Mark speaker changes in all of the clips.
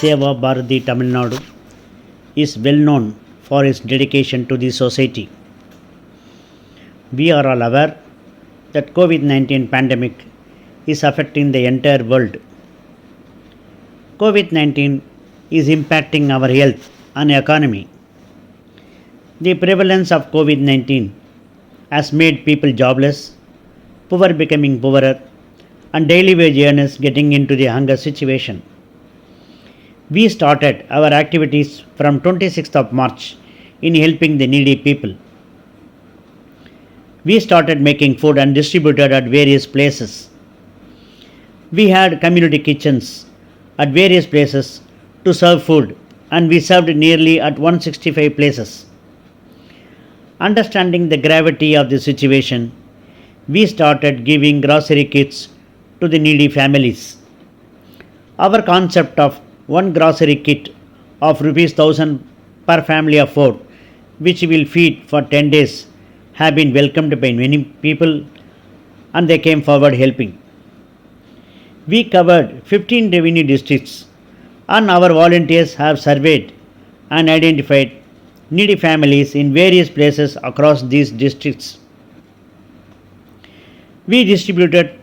Speaker 1: Seva Bharati Tamil Nadu is well known for its dedication to the society. We are all aware that COVID-19 pandemic is affecting the entire world. COVID-19 is impacting our health and economy. The prevalence of COVID-19 has made people jobless, poor becoming poorer, and daily wage earners getting into the hunger situation. We started our activities from 26th of March in helping the needy people. We started making food and distributed at various places. We had community kitchens at various places to serve food, and we served nearly at 165 places. Understanding the gravity of the situation, we started giving grocery kits to the needy families. Our concept of one grocery kit of rupees 1000 per family of 4, which will feed for 10 days, have been welcomed by many people, and they came forward helping. We covered 15 revenue districts, and our volunteers have surveyed and identified needy families in various places across these districts. We distributed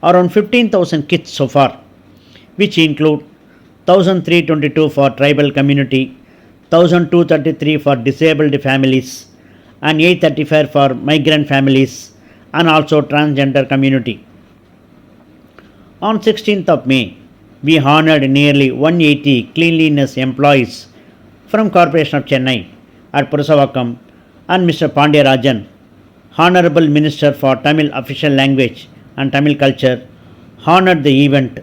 Speaker 1: around 15,000 kits so far, which include 1,322 for tribal community, 1,233 for disabled families, and 835 for migrant families and also transgender community. On 16th of May, we honored nearly 180 cleanliness employees from Corporation of Chennai at Purusavakkam, and Mr. Pandya Honorable Minister for Tamil Official Language and Tamil Culture, honored the event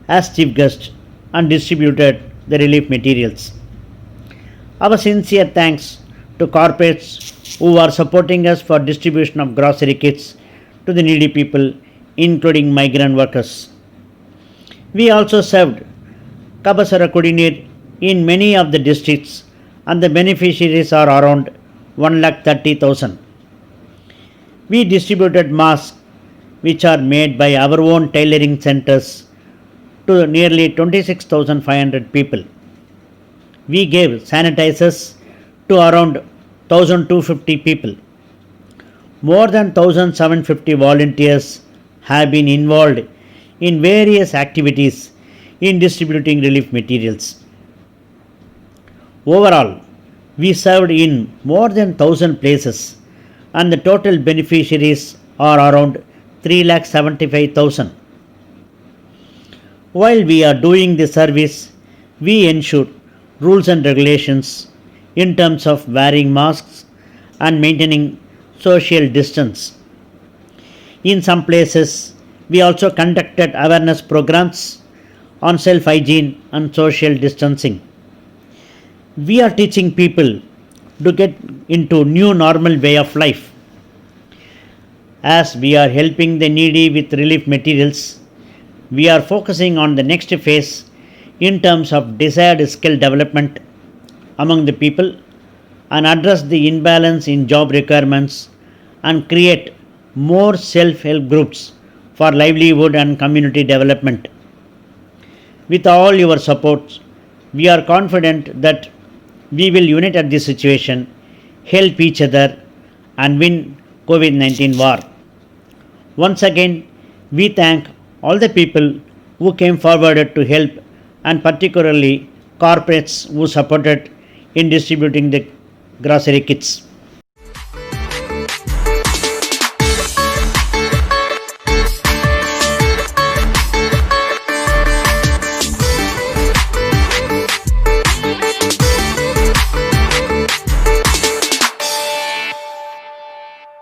Speaker 1: as chief guest and distributed the relief materials. Our sincere thanks to corporates who are supporting us for distribution of grocery kits to the needy people, including migrant workers. We also served Kabasara Kudineer in many of the districts, and the beneficiaries are around 1,30,000. We distributed masks which are made by our own tailoring centers to nearly 26,500 people. We gave sanitizers to around 1,250 people. More than 1,750 volunteers have been involved in various activities in distributing relief materials. Overall, we served in more than 1,000 places, and the total beneficiaries are around 3,75,000. While we are doing the service, we ensure rules and regulations in terms of wearing masks and maintaining social distance. In some places, we also conducted awareness programs on self hygiene and social distancing. We are teaching people to get into new normal way of life. As we are helping the needy with relief materials, we are focusing on the next phase in terms of desired skill development among the people and address the imbalance in job requirements and create more self-help groups for livelihood and community development. With all your support, we are confident that we will unite at this situation, help each other, and win COVID-19 war. Once again, we thank all the people who came forward to help, and particularly corporates who supported in distributing the grocery kits.